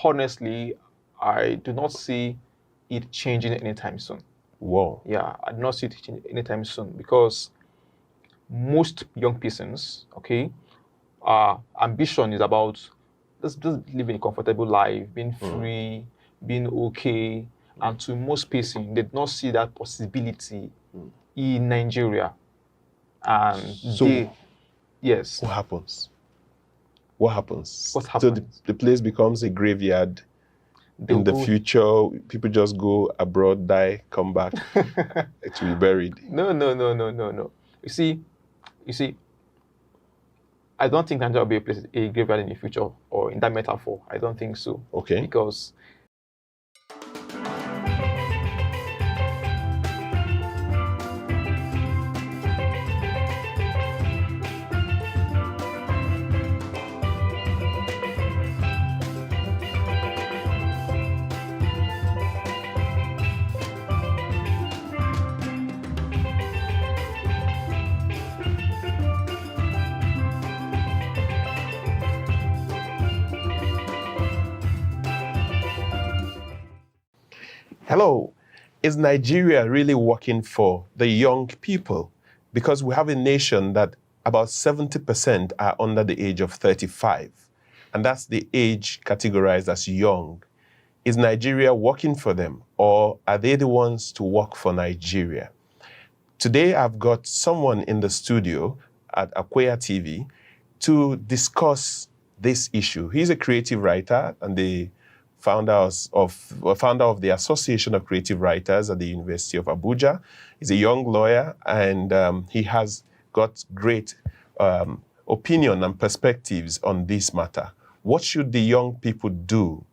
honestly, I do not see it changing anytime soon. Whoa. Yeah, I do not see it changing anytime soon because most young persons, okay, ambition is about just living a comfortable life, being free, being okay. And to most persons, they do not see that possibility in Nigeria. And So yes. what happens? What happens? What So happens? the place becomes a graveyard. They'll In the go- future, people just go abroad, die, come back to be buried. No. You see, I don't think Nigeria will be a graveyard in the future, or in that metaphor. I don't think so. Okay. Because Hello. Is Nigeria really working for the young people? Because we have a nation that about 70% are under the age of 35. And that's the age categorized as young. Is Nigeria working for them, or are they the ones to work for Nigeria? Today, I've got someone in the studio at Akweya TV to discuss this issue. He's a creative writer and the founder of the Association of Creative Writers at the University of Abuja. He's a young lawyer, and he has got great opinion and perspectives on this matter. What should the young people do?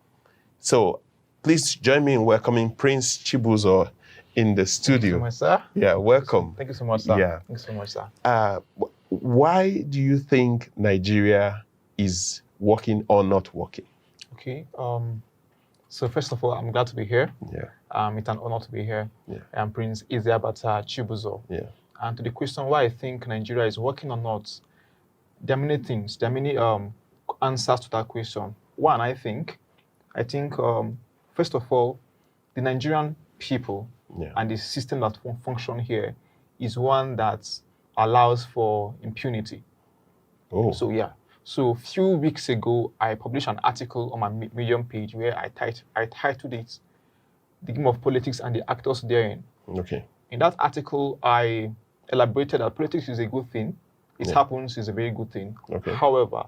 So please join me in welcoming Prince Chibuzor in the studio. Thank you so much, sir. Yeah, welcome. Thank you so much, sir. Yeah. Thank you so much, sir. Why do you think Nigeria is working or not working? Okay. So first of all, I'm glad to be here. Yeah. It's an honor to be here. Yeah. I'm Prince Ezeabata Chibuzor. Yeah. And to the question why I think Nigeria is working or not, there are many things. There are many answers to that question. One, I think, first of all, the Nigerian people and the system that function here is one that allows for impunity. Oh. So a few weeks ago, I published an article on my Medium page where I titled it "The Game of Politics and the Actors Therein." Okay. In that article, I elaborated that politics is a good thing. It happens is a very good thing. Okay. However,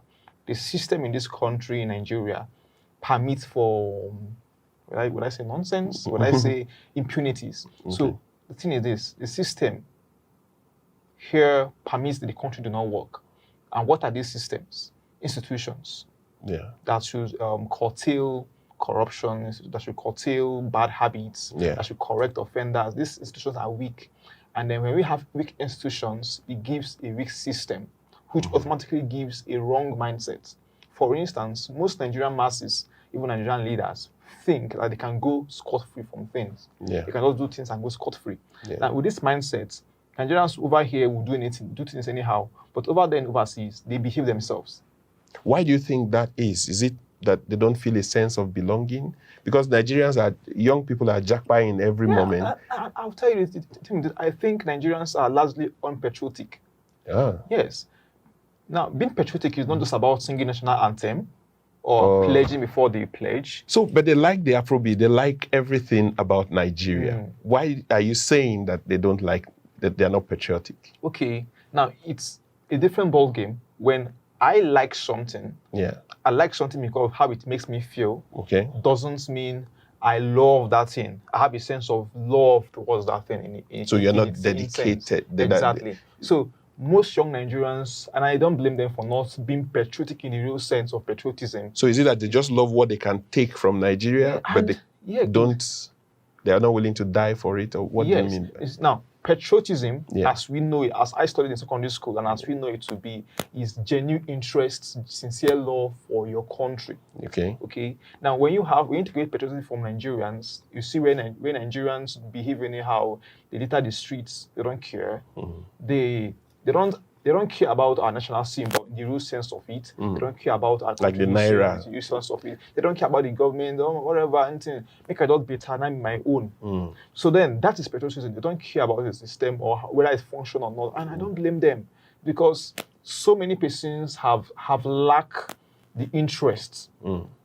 the system in this country, in Nigeria, permits for, would I say nonsense? Would I say impunities? Okay. So the thing is this, the system here permits that the country do not work. And what are these systems? Institutions that should curtail corruption, that should curtail bad habits, that should correct offenders. These institutions are weak. And then when we have weak institutions, it gives a weak system, which automatically gives a wrong mindset. For instance, most Nigerian masses, even Nigerian leaders, think that they can go scot-free from things. They can just do things and go scot-free. Now, with this mindset, Nigerians over here will do things anyhow, but over there and overseas, they behave themselves. Why do you think that is? Is it that they don't feel a sense of belonging? Because young people are jackpying every moment. I'll tell you, I think Nigerians are largely unpatriotic. Yes. Now, being patriotic is not just about singing national anthem or pledging before they pledge. So, but they like the Afrobeat. They like everything about Nigeria. Why are you saying that they don't like, that they're not patriotic? Okay. Now, it's a different ballgame when I like something. I like something because of how it makes me feel. Okay. Doesn't mean I love that thing. I have a sense of love towards that thing. So you're not dedicated. Exactly. So most young Nigerians, and I don't blame them for not being patriotic in the real sense of patriotism. So is it that they just love what they can take from Nigeria, but they are not willing to die for it? Or what do you mean? Now, patriotism, as we know it, as I studied in secondary school, and as we know it to be, is genuine interest, sincere love for your country. Okay. Now, when you integrate patriotism from Nigerians, you see when Nigerians behave anyhow, they litter the streets, they don't care. They don't care about our national symbol. the real sense of it. They don't care about our Like the contribution, naira. the real sense of it. They don't care about the government or whatever, anything. Make I just better than my own. So then that is patriotism. They don't care about the system or whether it's functional or not. And I don't blame them, because so many persons have lacked the interest.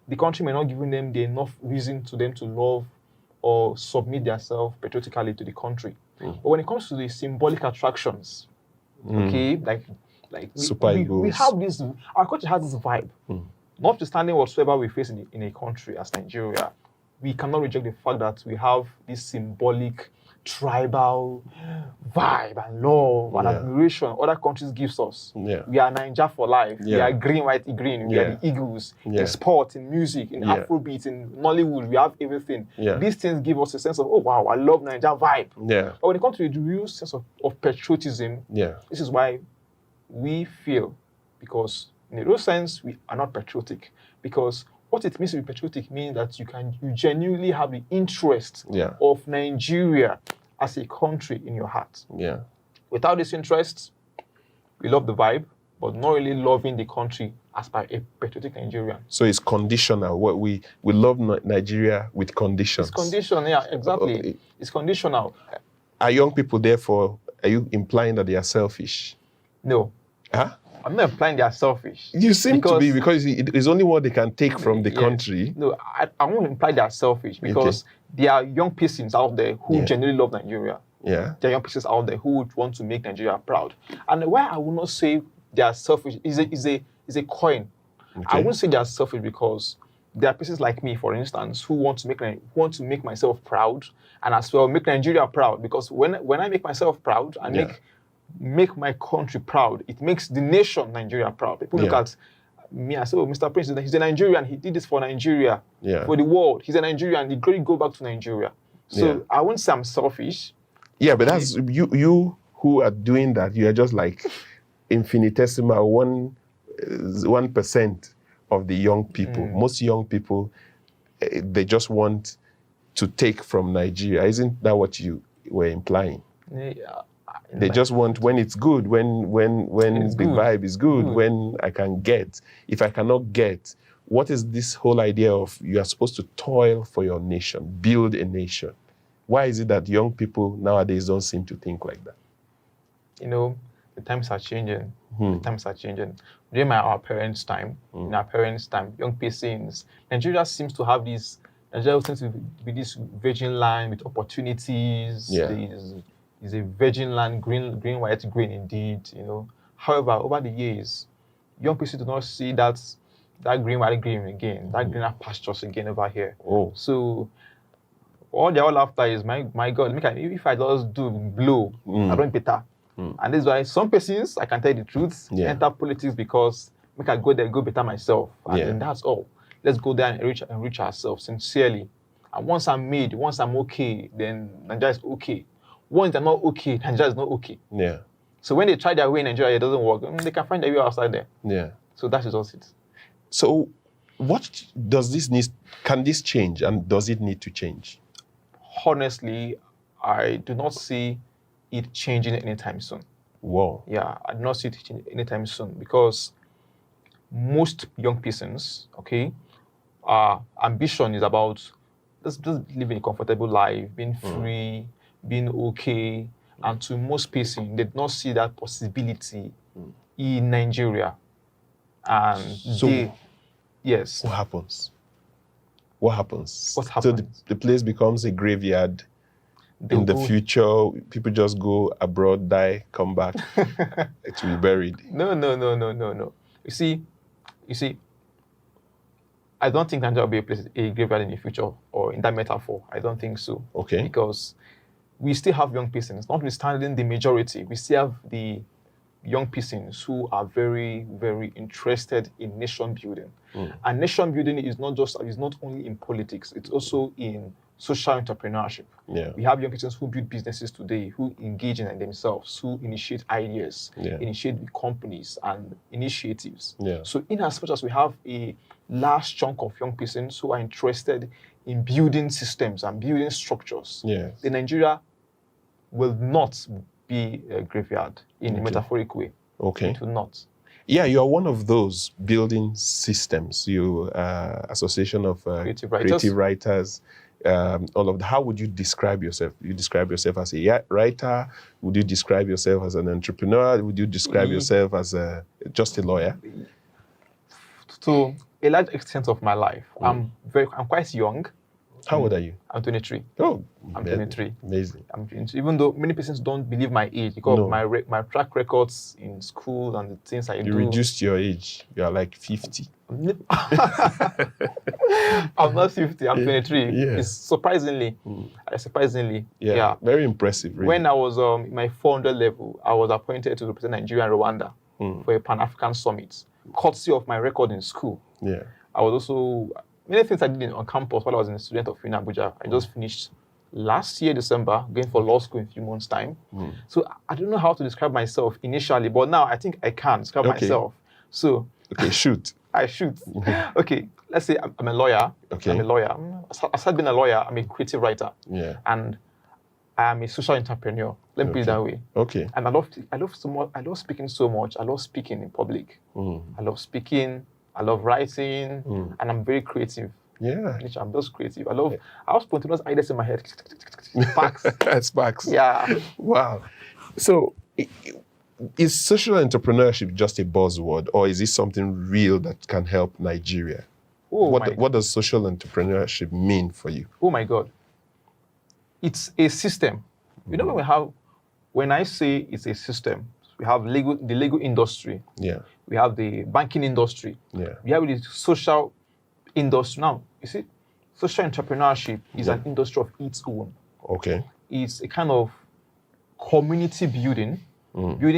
The country may not give them the enough reason to them to love or submit themselves patriotically to the country. But when it comes to the symbolic attractions, okay, like Super we have this, our country has this vibe. Notwithstanding whatsoever we face in a country as Nigeria, we cannot reject the fact that we have this symbolic, tribal vibe and love and admiration other countries gives us. We are Niger for life. We are green, white, green. We are the Eagles. In sport, in music, in Afrobeat, in Nollywood, we have everything. These things give us a sense of, oh wow, I love Niger vibe. But when it comes to the real sense of patriotism, this is why we feel, because in a real sense, we are not patriotic. Because what it means to be patriotic means that you genuinely have the interest of Nigeria as a country in your heart. Without this interest, we love the vibe, but not really loving the country as by a patriotic Nigerian. So it's conditional. What we love Nigeria with conditions. It's conditional, yeah, exactly. It's conditional. Are young people, therefore, are you implying that they are selfish? No. Huh? I'm not implying they are selfish. You seem to be, because it's only what they can take from the country. No, I won't imply they are selfish, because there are young persons out there who genuinely love Nigeria. There are young persons out there who would want to make Nigeria proud. And why I will not say they are selfish is a coin. I won't say they are selfish because there are persons like me, for instance, who want to make myself proud, and as well make Nigeria proud. Because when I make myself proud and make my country proud, it makes the nation Nigeria proud. People look at me and say, oh, Mr. Prince, he's a Nigerian. He did this for Nigeria, for the world. He's a Nigerian. The glory go back to Nigeria. So I wouldn't say I'm selfish. Yeah, but that's you who are doing that. You are just like infinitesimal 1% of the young people. Most young people, they just want to take from Nigeria. Isn't that what you were implying? They just want when it's good, when the vibe is good, when I can get. If I cannot get, what is this whole idea of you are supposed to toil for your nation, build a nation? Why is it that young people nowadays don't seem to think like that? You know, the times are changing. The times are changing. During our parents' time, in our parents' time, young persons, Nigeria seems to have this. Nigeria seems to be this virgin land with opportunities. Is a virgin land, green, white, green indeed, you know. However, over the years, young people do not see that green, white, green again, that greener pastures again over here. So all they're all after is, my God, if I just do blue, I don't better. And this is why some persons, I can tell you the truth, enter politics because make I go there, go better myself. And that's all. Let's go there and enrich ourselves sincerely. And once I'm okay, then Nigeria is okay. Once they're not okay, Nigeria is not okay. So when they try their way in Nigeria, it doesn't work. They can find their way outside there. So that is just it. So what does this need? Can this change, and does it need to change? Honestly, I do not see it changing anytime soon. Wow. Yeah, I do not see it changing anytime soon, because most young persons, ambition is about just living a comfortable life, being free, being okay. And to most persons, they did not see that possibility in Nigeria. And so yes. What happens? What happens? What happens? So the place becomes a graveyard. In the future, people just go abroad, die, come back to be buried. No. You see, I don't think Nigeria will be a graveyard in the future, or in that metaphor. I don't think so. Okay. Because we still have young persons, notwithstanding the majority. We still have the young persons who are very, very interested in nation building. And nation building is not only in politics, it's also in social entrepreneurship. We have young persons who build businesses today, who engage in themselves, who initiate ideas, initiate companies and initiatives. So in as much as we have a large chunk of young persons who are interested in building systems and building structures, the Nigeria will not be a graveyard in a metaphoric way. It will not. Yeah, you're one of those building systems. You Association of Creative Writers. All of that. How would you describe yourself? You describe yourself as a writer? Would you describe yourself as an entrepreneur? Would you describe yourself as just a lawyer? To a large extent of my life, I'm quite young. How old are you? I'm 23. Oh, I'm 23. Amazing. I'm 23. Even though many persons don't believe my age because of my track records in school and the things I do. You reduced your age. You are like 50. I'm not 50. I'm 23. Yeah. It's surprisingly. Yeah. Very impressive. Really. When I was in my 400 level, I was appointed to represent Nigeria and Rwanda for a Pan-African summit, courtesy of my record in school. Yeah. I was also many things I did on campus while I was a student of University of Abuja. I just finished last year, December, going for law school in a few months' time. So I don't know how to describe myself initially, but now I think I can describe myself. So shoot. I shoot. Okay, let's say I'm a lawyer. Okay. I'm a lawyer. Aside being a lawyer, I'm a creative writer. Yeah. And I'm a social entrepreneur. Let me put it that way. Okay. And I love speaking so much. I love speaking in public. I love speaking. I love writing, and I'm very creative. Yeah. I'm just creative. I have spontaneous ideas in my head. Sparks. Sparks. Yeah. Wow. So, is social entrepreneurship just a buzzword, or is it something real that can help Nigeria? What does social entrepreneurship mean for you? Oh my God. It's a system. You know, when I say it's a system, we have the legal industry. Yeah. We have the banking industry. Yeah. We have the social industry. Now, you see, social entrepreneurship is an industry of its own. Okay. It's a kind of community building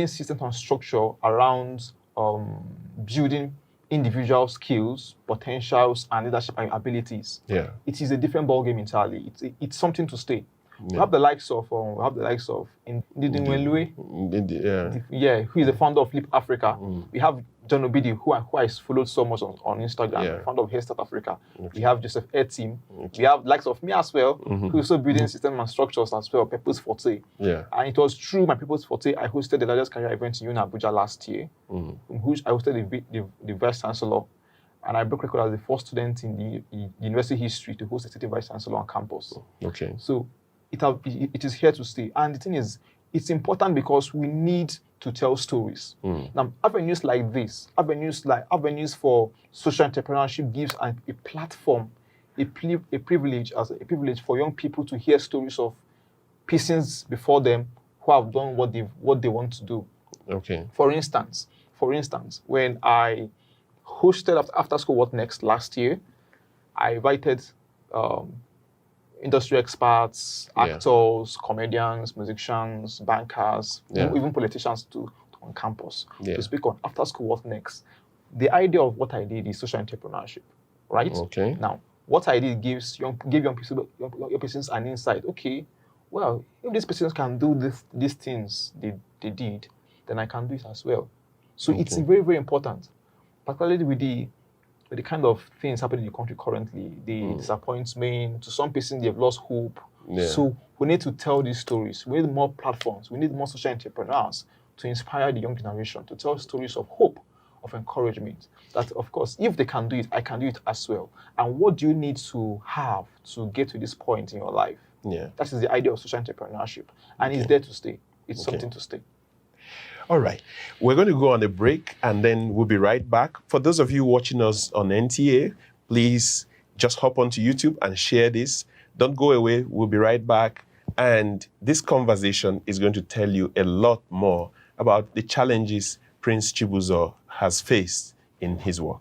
systems and structure around building individual skills, potentials, and leadership abilities. Yeah. It is a different ballgame entirely. It's something to stay. We have the likes of Ndidi, who is the founder of Leap Africa. We have John Obidi, who I followed so much on Instagram, founder of Hair Start Africa. We have Joseph Etim. We have likes of me as well, who is also building systems and structures as well, People's Forte. Yeah. And it was through my People's Forte I hosted the largest career event in Abuja last year, in which I hosted the Vice Chancellor. And I broke record as the first student in the university history to host a city Vice Chancellor on campus. Okay. So it is here to stay. And the thing is, it's important because we need to tell stories. Now, avenues like this, avenues for social entrepreneurship gives a platform, a privilege for young people to hear stories of persons before them who have done what they want to do. Okay. For instance, when I hosted After School What Next last year, I invited industry experts, actors, comedians, musicians, bankers, even politicians on campus to speak on After School What Next. The idea of what I did is social entrepreneurship, right? Okay. Now, what I did gave young persons an insight. Okay, well, if these persons can do these things they did, then I can do it as well. So it's very, very important, particularly with the kind of things happening in the country currently, the disappointment, to some persons they've lost hope. Yeah. So we need to tell these stories. We need more platforms. We need more social entrepreneurs to inspire the young generation, to tell stories of hope, of encouragement. That, of course, if they can do it, I can do it as well. And what do you need to have to get to this point in your life? Yeah. That is the idea of social entrepreneurship. And it's there to stay. It's something to stay. All right. We're going to go on a break and then we'll be right back. For those of you watching us on NTA, please just hop onto YouTube and share this. Don't go away. We'll be right back. And this conversation is going to tell you a lot more about the challenges Prince Chibuzor has faced in his work.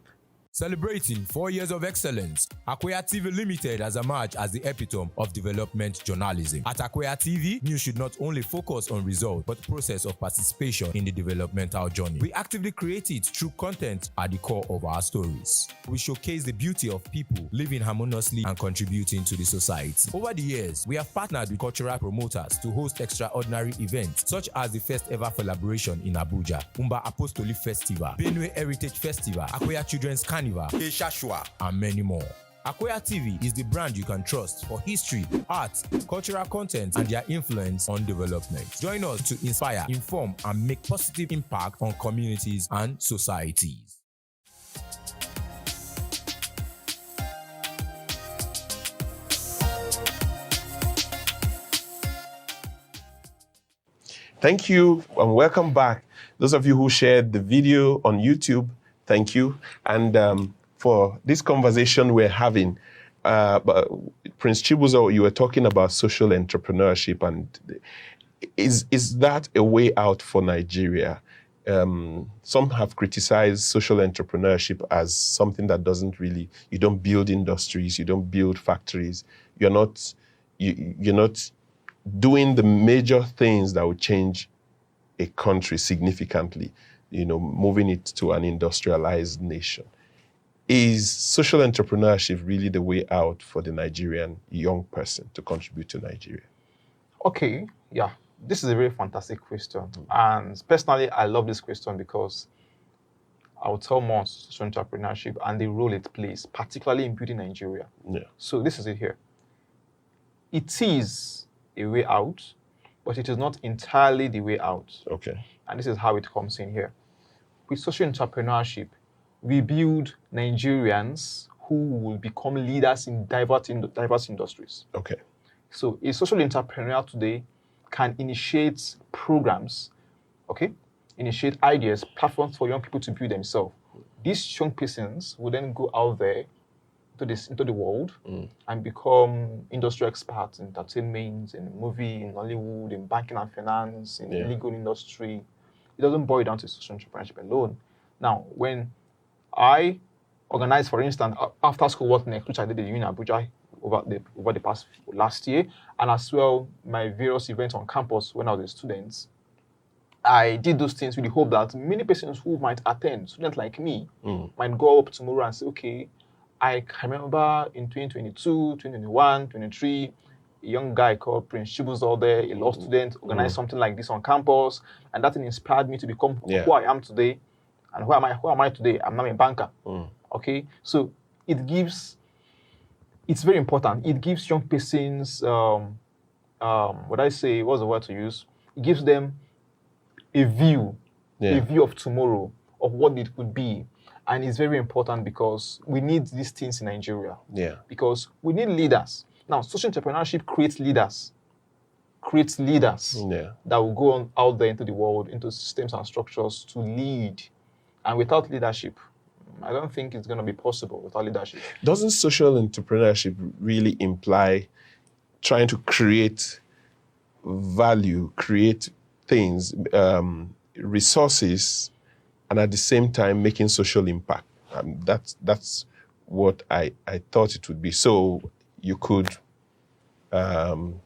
Celebrating 4 years of excellence, Akweya TV Limited has emerged as the epitome of development journalism. At Akweya TV, news should not only focus on results, but the process of participation in the developmental journey. We actively create it through content at the core of our stories. We showcase the beauty of people living harmoniously and contributing to the society. Over the years, we have partnered with cultural promoters to host extraordinary events, such as the first ever collaboration in Abuja, Umba Apostolic Festival, Benue Heritage Festival, Akweya Children's Carnival, and many more. Akweya TV is the brand you can trust for history, art, cultural content, and their influence on development. Join us to inspire, inform, and make positive impact on communities and societies. Thank you and welcome back. Those of you who shared the video on YouTube, thank you. And for this conversation we're having, Prince Chibuzor, you were talking about social entrepreneurship, and is that a way out for Nigeria? Some have criticized social entrepreneurship as something that doesn't really, you don't build industries, you don't build factories, you're not doing the major things that would change a country significantly, moving it to an industrialized nation. Is social entrepreneurship really the way out for the Nigerian young person to contribute to Nigeria? Okay, yeah, this is a very fantastic question. And personally, I love this question because I will tell more on social entrepreneurship and the role it plays, particularly in building Nigeria. Yeah. So this is it here. It is a way out, but it is not entirely the way out. Okay. And this is how it comes in here. With social entrepreneurship, we build Nigerians who will become leaders in diverse industries. Okay. So a social entrepreneur today can initiate programs, okay? Initiate ideas, platforms for young people to build themselves. These young persons will then go out there into the world and become industry experts in entertainment, in movie, in Hollywood, in banking and finance, in the legal industry. It doesn't boil down to social entrepreneurship alone. Now, when I organized, for instance, after school What Next, which I did at University of Abuja over the past last year, and as well my various events on campus when I was a student, I did those things with the hope that many persons who might attend, students like me, might go up tomorrow and say, okay, I can remember in 2022, 2021, 2023, a young guy called Prince Chibuzor there, a law student, organized something like this on campus, and that thing inspired me to become who I am today. And who am I today? I'm now a banker. Okay, so it's very important. It gives young persons, what's the word to use? It gives them a view of tomorrow, of what it could be. And it's very important because we need these things in Nigeria. Yeah. Because we need leaders. Now, social entrepreneurship creates leaders that will go on out there into the world, into systems and structures to lead. And without leadership, I don't think it's going to be possible without leadership. Doesn't social entrepreneurship really imply trying to create value, create things, resources, and at the same time making social impact? That's what I thought it would be. So you could run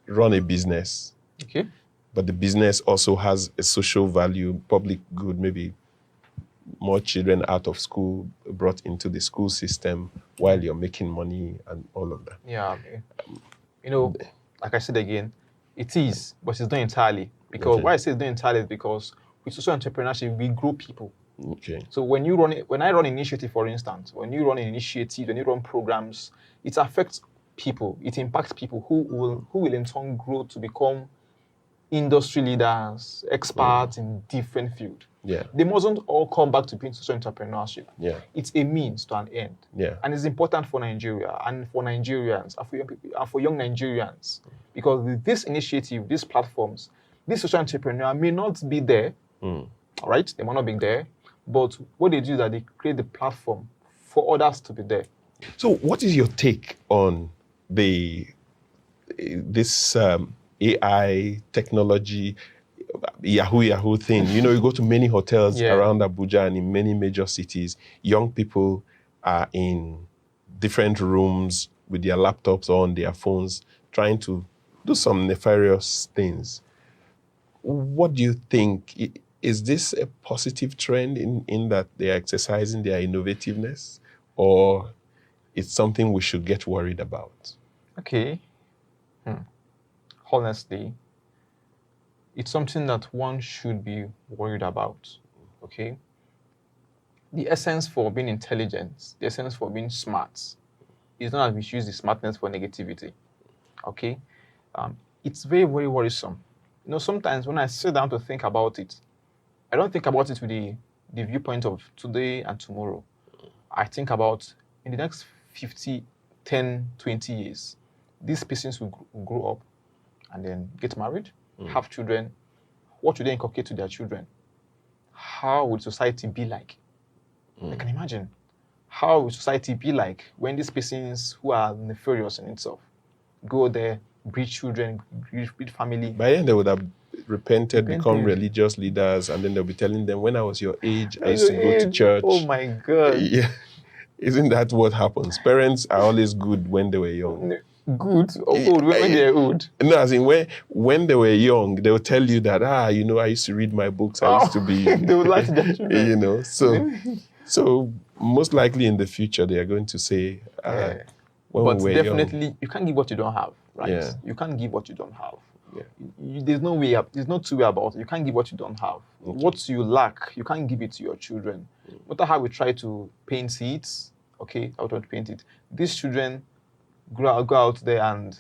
a business, okay, but the business also has a social value, public good, maybe more children out of school brought into the school system while you're making money and all of that. Yeah, like I said again, it is, but it's not entirely. Because why I say it's not entirely is because with social entrepreneurship, we grow people. Okay. So when I run initiative, for instance, when you run programs, it affects people. It impacts people who will in turn grow to become industry leaders, experts in different fields. Yeah. They mustn't all come back to being social entrepreneurship. Yeah. It's a means to an end. Yeah. And it's important for Nigeria and for Nigerians and for young people and for young Nigerians. Because with this initiative, these platforms, this social entrepreneur may not be there. All right? They might not be there. But what they do is that they create the platform for others to be there. So what is your take on this AI technology, Yahoo thing? You go to many hotels around Abuja and in many major cities. Young people are in different rooms with their laptops or on their phones trying to do some nefarious things. What do you think? Is this a positive trend in that they are exercising their innovativeness, or it's something we should get worried about? Okay. Honestly, it's something that one should be worried about, okay? The essence for being intelligent, the essence for being smart, is not that we use the smartness for negativity. Okay, it's very, very worrisome. Sometimes when I sit down to think about it, I don't think about it with the viewpoint of today and tomorrow. I think about in the next 50, 10, 20 years, these persons will grow up and then get married, have children. What would they inculcate to their children? How would society be like? I can imagine. How would society be like when these persons who are nefarious in itself go there, breed children, breed family? By then they would have repented, become religious leaders, and then they'll be telling them, when I was your age, I used to go to church. Oh my God. Yeah. Isn't that what happens? Parents are always good when they were young. Good or old when they're old? No, as in when they were young, they would tell you that, I used to read my books, I used to be... They would like to their children. So most likely in the future, they are going to say, but definitely, you can't give what you don't have, right? Yeah. You can't give what you don't have. Yeah. There's no way up. There's no two way about it. You can't give what you don't have. Okay. What you lack, you can't give it to your children. No matter how we try to paint it, okay, I want to paint it. These children go out there and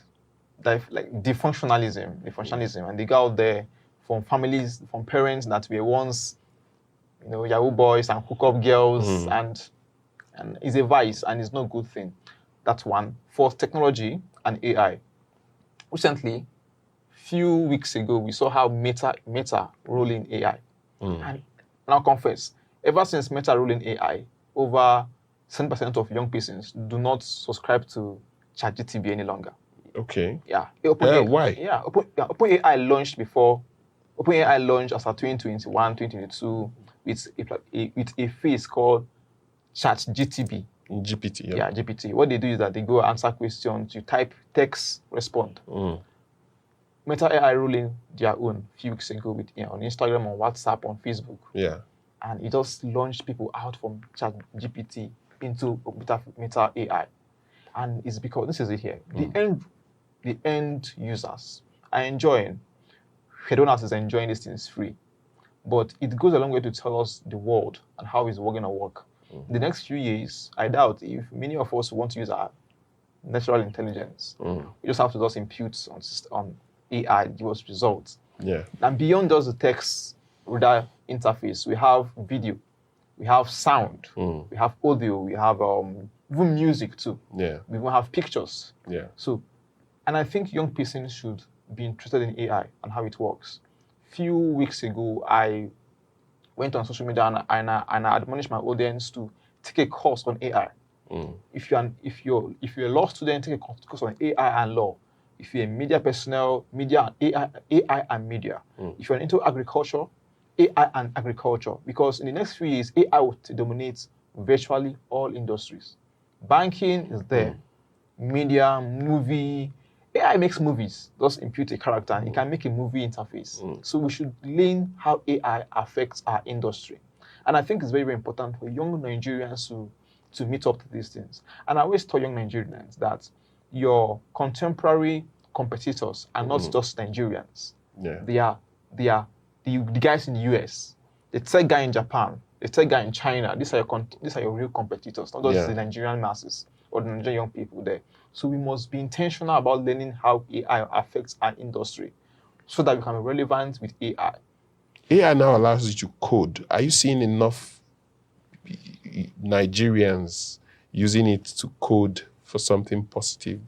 like defunctionalism, and they go out there from families, from parents that were once, Yahoo boys and hookup girls, and it's a vice and it's not a good thing. That's one. For technology and AI, recently, few weeks ago, we saw how Meta roll in AI. And I'll confess, ever since Meta roll in AI, over 7% of young persons do not subscribe to ChatGPT any longer. Okay. Yeah. Why? Yeah. OpenAI launched before. OpenAI launched as of 2021, 2022 with a phase called ChatGPT. GPT. Yeah, GPT. What they do is that they go answer questions, you type text, respond. Meta AI rolling their own a few weeks ago with on Instagram, on WhatsApp, on Facebook. Yeah. And it just launched people out from ChatGPT into Meta AI. And it's because this is it here. The end users are enjoying. Hedonus is enjoying these things free. But it goes a long way to tell us the world and how it's going to work. The next few years, I doubt if many of us want to use our natural intelligence. We just have to just impute on AI, give us results. Yeah. And beyond just the text reader interface, we have video, we have sound, we have audio, we have even music too. Yeah. We even have pictures. Yeah. So, and I think young persons should be interested in AI and how it works. Few weeks ago, I went on social media and I admonished my audience to take a course on AI. If you're a law student, take a course on AI and law. If you're a media personnel, media and AI and media. If you're into agriculture, AI and agriculture. Because in the next few years, AI will dominate virtually all industries. Banking is there, media, movie. AI makes movies, just impute a character, and it can make a movie interface. So we should learn how AI affects our industry. And I think it's very, very important for young Nigerians to meet up to these things. And I always tell young Nigerians that your contemporary competitors are not just Nigerians. Yeah. They are the guys in the US, the tech guy in Japan, the tech guy in China. These are your real competitors, not just the Nigerian masses or the Nigerian young people there. So we must be intentional about learning how AI affects our industry so that we can be relevant with AI. AI now allows you to code. Are you seeing enough Nigerians using it to code for something positive?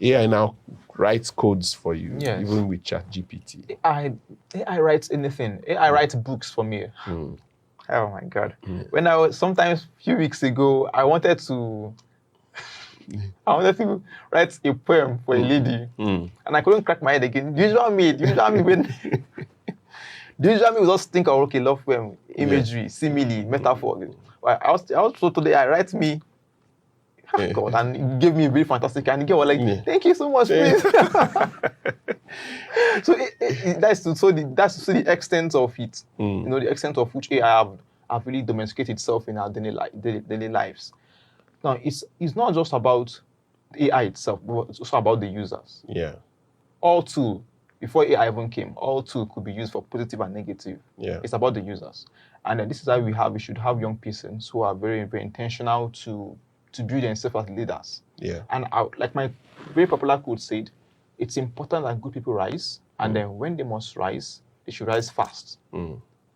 AI now writes codes for you, even with ChatGPT. AI writes anything. AI writes books for me. Oh my God. When I was sometimes a few weeks ago, I wanted to write a poem for a lady, and I couldn't crack my head again. Usually when the usual me will just think of love poem, imagery, simile, metaphor. I was told today I write me. God, and he gave me a very fantastic, and the girl was like, "Thank you so much, please." So that's the extent of it. The extent of which AI have really domesticated itself in our daily lives. Now, it's not just about the AI itself, but it's also about the users. Yeah. All tool, before AI even came, all tool could be used for positive and negative. Yeah. It's about the users. And this is how we should have young persons who are very, very intentional to build themselves as leaders. Yeah. And like my very popular quote said, it's important that good people rise, and then when they must rise, they should rise fast.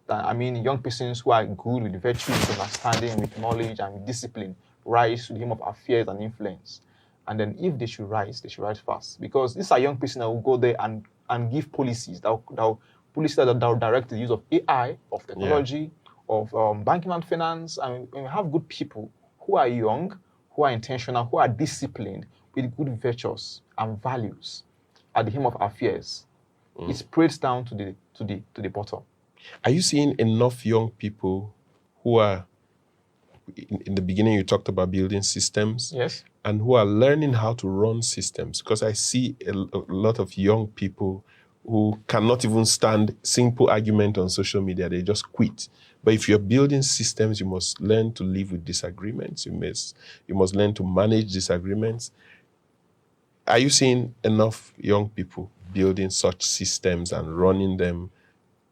I mean, young persons who are good with virtue, with understanding, with knowledge, and with discipline rise to the aim of affairs and influence. And then if they should rise fast. Because these are young persons that will go there and give policies that will direct the use of AI, of technology, of banking and finance. And we have good people who are young, who are intentional, who are disciplined, with good virtues and values at the aim of affairs. It spreads down to the bottom. Are you seeing enough young people who are, in the beginning you talked about building systems, Yes, and who are learning how to run systems? Because I see a lot of young people who cannot even stand simple argument on social media. They just quit. But if you're building systems, you must learn to live with disagreements. You must learn to manage disagreements. Are you seeing enough young people building such systems and running them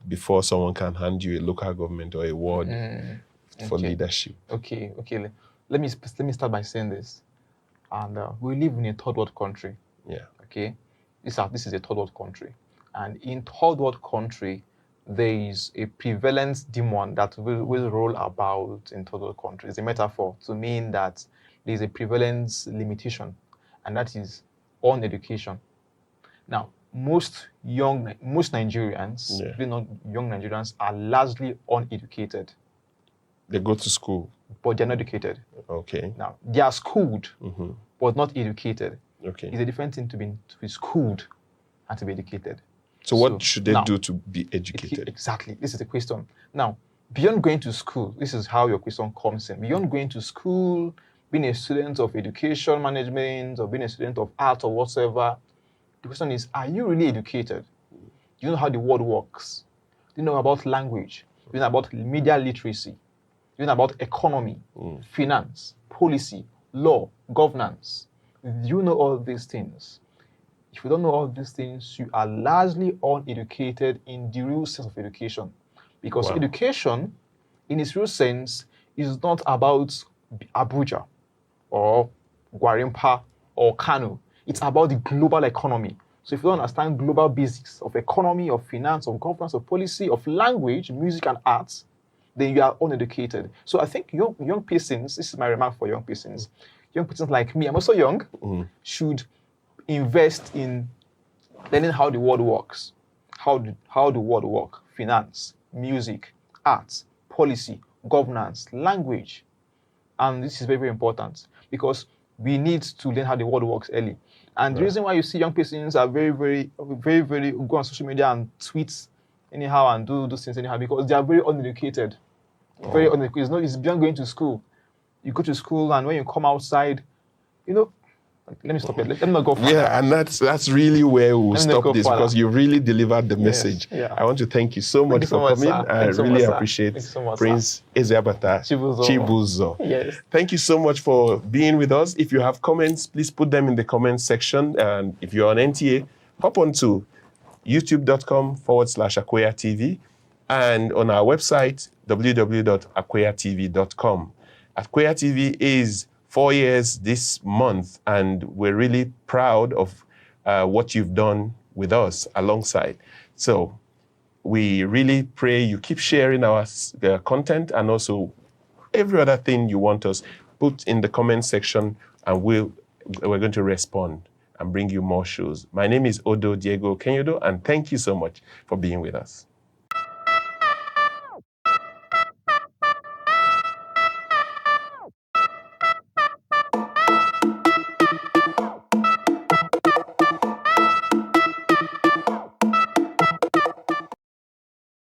before someone can hand you a local government or a ward for leadership? Okay. Let me start by saying this. And we live in a third world country. Yeah. Okay, this is a third world country, and in third world country, there is a prevalence demon that will roll about in third world country. It's a metaphor to mean that there is a prevalence limitation, and that is on education. Now, most Nigerians, really not young Nigerians, are largely uneducated. They go to school, but they're not educated. Okay. Now, they are schooled, but not educated. Okay. It's a different thing to be schooled and to be educated. So what should they do to be educated? Exactly. This is the question. Now, beyond going to school, this is how your question comes in. Beyond going to school, being a student of education management, or being a student of art or whatsoever, the question is, are you really educated? Do you know how the world works? Do you know about language? Do you know about media literacy? Do you know about economy, finance, policy, law, governance? Do you know all these things? If you don't know all these things, you are largely uneducated in the real sense of education. Because education, in its real sense, is not about Abuja or Gwarimpa or Kano. It's about the global economy. So if you don't understand global basics of economy, of finance, of governance, of policy, of language, music, and arts, then you are uneducated. So I think young persons, this is my remark for young persons, young persons like me, I'm also young, should invest in learning how the world works, how the world works, finance, music, arts, policy, governance, language. And this is very, very important because we need to learn how the world works early. And the reason why you see young persons are very, very, very, very go on social media and tweet anyhow and do those things anyhow because they are very uneducated. Very uneducated. It's beyond going to school. You go to school and when you come outside, let me stop it. Let me not go further. Yeah, and that's really where we'll stop this because you really delivered the message. Yeah. I want to thank you so much for coming. I really appreciate Prince Ezeabata Chibuzor. Yes. Thank you so much for being with us. If you have comments, please put them in the comments section. And if you're on NTA, hop on to youtube.com/Akweya TV and on our website, www.akweyatv.com. Akweya TV is 4 years this month, and we're really proud of what you've done with us alongside. So we really pray you keep sharing our content and also every other thing you want us, put in the comment section and we're going to respond and bring you more shows. My name is Odoh Diego Okenyodo, and thank you so much for being with us.